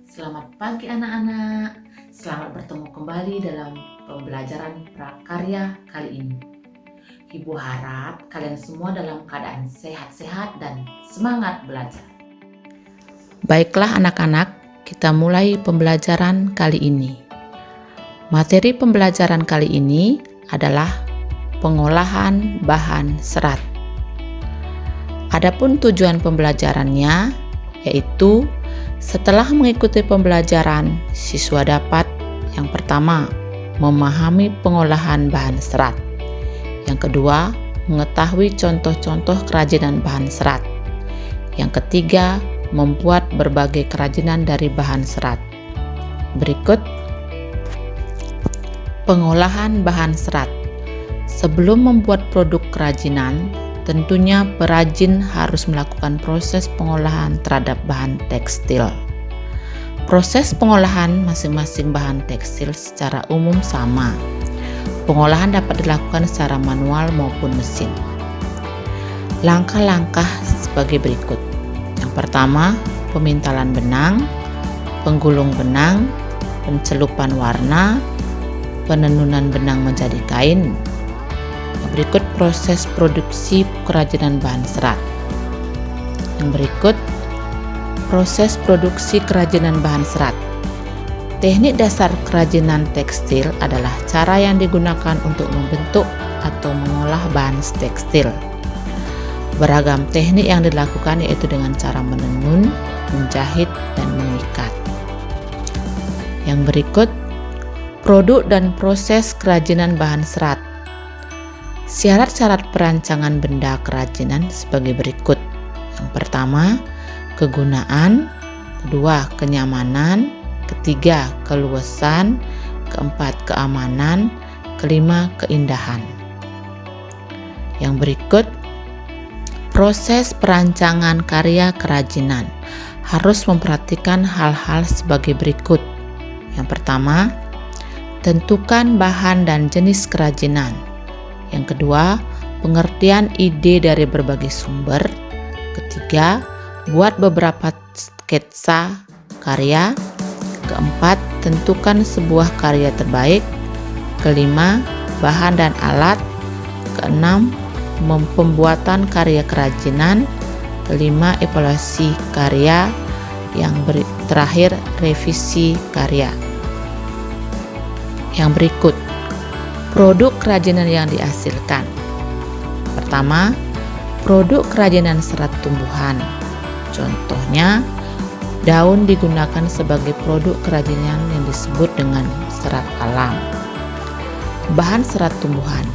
Selamat pagi anak-anak. Selamat bertemu kembali dalam pembelajaran prakarya kali ini. Ibu harap kalian semua dalam keadaan sehat-sehat dan semangat belajar. Baiklah anak-anak, kita mulai pembelajaran kali ini. Materi pembelajaran kali ini adalah pengolahan bahan serat. Adapun tujuan pembelajarannya yaitu setelah mengikuti pembelajaran, siswa dapat yang pertama, memahami pengolahan bahan serat. Yang kedua, mengetahui contoh-contoh kerajinan bahan serat. Yang ketiga, membuat berbagai kerajinan dari bahan serat. Berikut pengolahan bahan serat. Sebelum membuat produk kerajinan, tentunya perajin harus melakukan proses pengolahan terhadap bahan tekstil. Proses pengolahan masing-masing bahan tekstil secara umum sama. Pengolahan dapat dilakukan secara manual maupun mesin. Langkah-langkah sebagai berikut. Yang pertama, pemintalan benang, penggulung benang, pencelupan warna, penenunan benang menjadi kain. Berikut proses produksi kerajinan bahan serat. Yang berikut proses produksi kerajinan bahan serat. Teknik dasar kerajinan tekstil adalah cara yang digunakan untuk membentuk atau mengolah bahan tekstil. Beragam teknik yang dilakukan yaitu dengan cara menenun, menjahit, dan mengikat. Yang berikut produk dan proses kerajinan bahan serat. Syarat-syarat perancangan benda kerajinan sebagai berikut. Yang pertama, kegunaan. Kedua, kenyamanan. Ketiga, keluasan. Keempat, keamanan. Kelima, keindahan. Yang berikut, proses perancangan karya kerajinan harus memperhatikan hal-hal sebagai berikut. Yang pertama, tentukan bahan dan jenis kerajinan. Yang kedua, pengertian ide dari berbagai sumber. Ketiga, buat beberapa sketsa karya. Keempat, tentukan sebuah karya terbaik. Kelima, bahan dan alat. Keenam, pembuatan karya kerajinan. Kelima, evaluasi karya. Yang terakhir, revisi karya. Yang berikut produk kerajinan yang dihasilkan. Pertama, produk kerajinan serat tumbuhan. Contohnya, daun digunakan sebagai produk kerajinan yang disebut dengan serat alam. Bahan serat tumbuhan.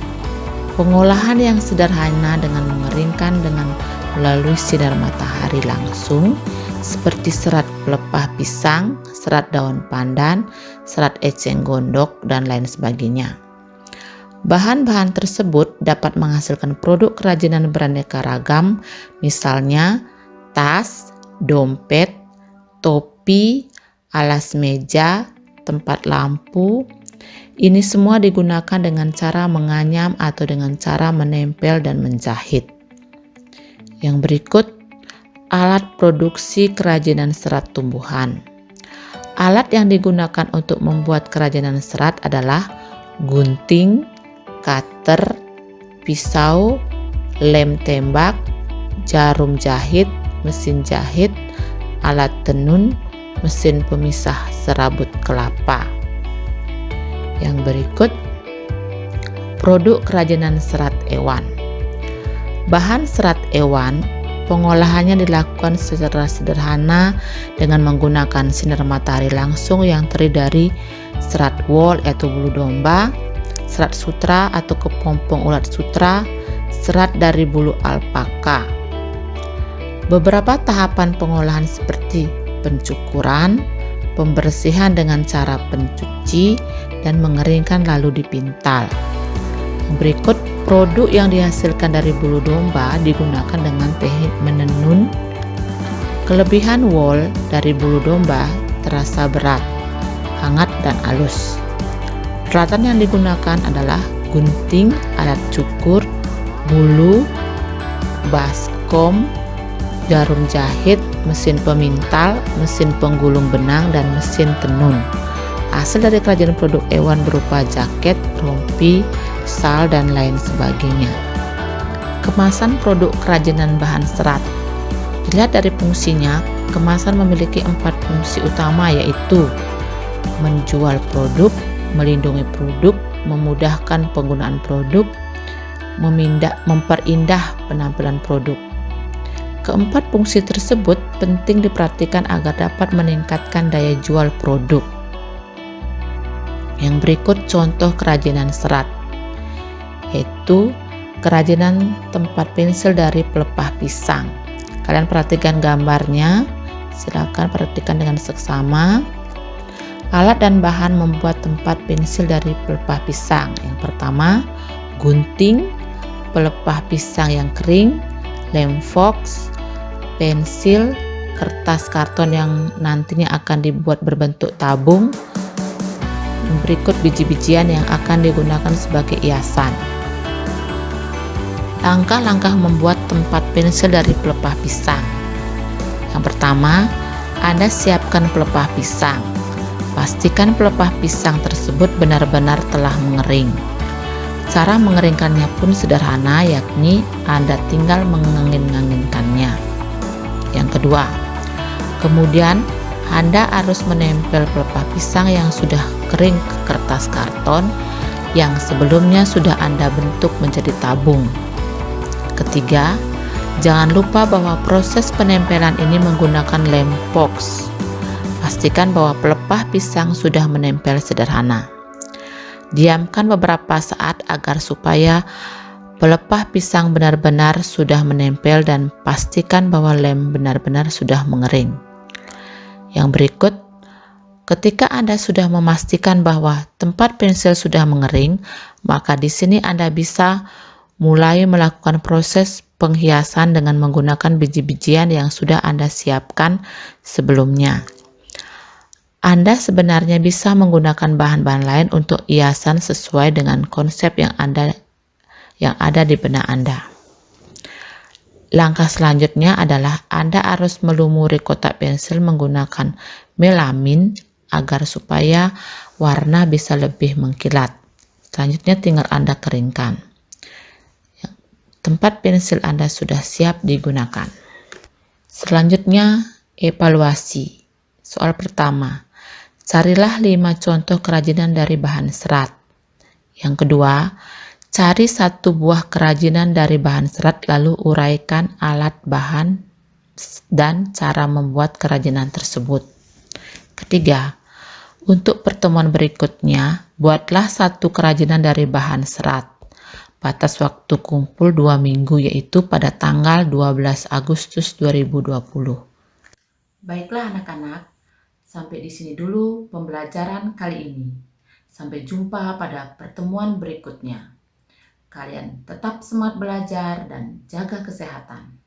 Pengolahan yang sederhana dengan mengeringkan dengan melalui sinar matahari langsung seperti serat pelepah pisang, serat daun pandan, serat eceng gondok, dan lain sebagainya. Bahan-bahan tersebut dapat menghasilkan produk kerajinan beraneka ragam, misalnya tas, dompet, topi, alas meja, tempat lampu. Ini semua digunakan dengan cara menganyam atau dengan cara menempel dan menjahit. Yang berikut, alat produksi kerajinan serat tumbuhan. Alat yang digunakan untuk membuat kerajinan serat adalah gunting, cutter, pisau, lem tembak, jarum jahit, mesin jahit, alat tenun, mesin pemisah serabut kelapa. Yang berikut, produk kerajinan serat ewan. Bahan serat ewan, pengolahannya dilakukan secara sederhana dengan menggunakan sinar matahari langsung yang terdiri dari serat wol yaitu bulu domba, serat sutra atau kepompong ulat sutra, serat dari bulu alpaka. Beberapa tahapan pengolahan seperti pencukuran, pembersihan dengan cara pencuci, dan mengeringkan lalu dipintal. Berikut produk yang dihasilkan dari bulu domba digunakan dengan teknik menenun. Kelebihan wol dari bulu domba terasa berat, hangat, dan halus. Peralatan yang digunakan adalah gunting, alat cukur, bulu, baskom, jarum jahit, mesin pemintal, mesin penggulung benang, dan mesin tenun. Hasil dari kerajinan produk Ewan berupa jaket, rompi, sal, dan lain sebagainya. Kemasan produk kerajinan bahan serat. Dilihat dari fungsinya, kemasan memiliki 4 fungsi utama, yaitu menjual produk, melindungi produk, memudahkan penggunaan produk, memperindah penampilan produk. Keempat fungsi tersebut penting diperhatikan agar dapat meningkatkan daya jual produk. Yang berikut contoh kerajinan serat, yaitu kerajinan tempat pensil dari pelepah pisang. Kalian perhatikan gambarnya, silakan perhatikan dengan seksama. Alat dan bahan membuat tempat pensil dari pelepah pisang. Yang pertama, gunting, pelepah pisang yang kering, lem fox, pensil, kertas karton yang nantinya akan dibuat berbentuk tabung. Berikut biji-bijian yang akan digunakan sebagai hiasan. Langkah-langkah membuat tempat pensil dari pelepah pisang. Yang pertama, Anda siapkan pelepah pisang. Pastikan pelepah pisang tersebut benar-benar telah mengering. Cara mengeringkannya pun sederhana, yakni Anda tinggal mengangin-anginkannya. Yang kedua, kemudian Anda harus menempel pelepah pisang yang sudah kering ke kertas karton yang sebelumnya sudah Anda bentuk menjadi tabung. Ketiga, jangan lupa bahwa proses penempelan ini menggunakan lem fox. Pastikan bahwa pelepah pisang sudah menempel sederhana. Diamkan beberapa saat agar supaya pelepah pisang benar-benar sudah menempel dan pastikan bahwa lem benar-benar sudah mengering. Yang berikut, ketika Anda sudah memastikan bahwa tempat pensil sudah mengering, maka di sini Anda bisa mulai melakukan proses penghiasan dengan menggunakan biji-bijian yang sudah Anda siapkan sebelumnya. Anda sebenarnya bisa menggunakan bahan-bahan lain untuk hiasan sesuai dengan konsep yang ada di benak Anda. Langkah selanjutnya adalah Anda harus melumuri kotak pensil menggunakan melamin agar supaya warna bisa lebih mengkilat. Selanjutnya tinggal Anda keringkan. Tempat pensil Anda sudah siap digunakan. Selanjutnya, evaluasi. Soal pertama, carilah 5 contoh kerajinan dari bahan serat. Yang kedua, cari 1 buah kerajinan dari bahan serat lalu uraikan alat bahan dan cara membuat kerajinan tersebut. Ketiga, untuk pertemuan berikutnya, buatlah 1 kerajinan dari bahan serat. Batas waktu kumpul 2 minggu, yaitu pada tanggal 12 Agustus 2020. Baiklah anak-anak, sampai di sini dulu pembelajaran kali ini. Sampai jumpa pada pertemuan berikutnya. Kalian tetap semangat belajar dan jaga kesehatan.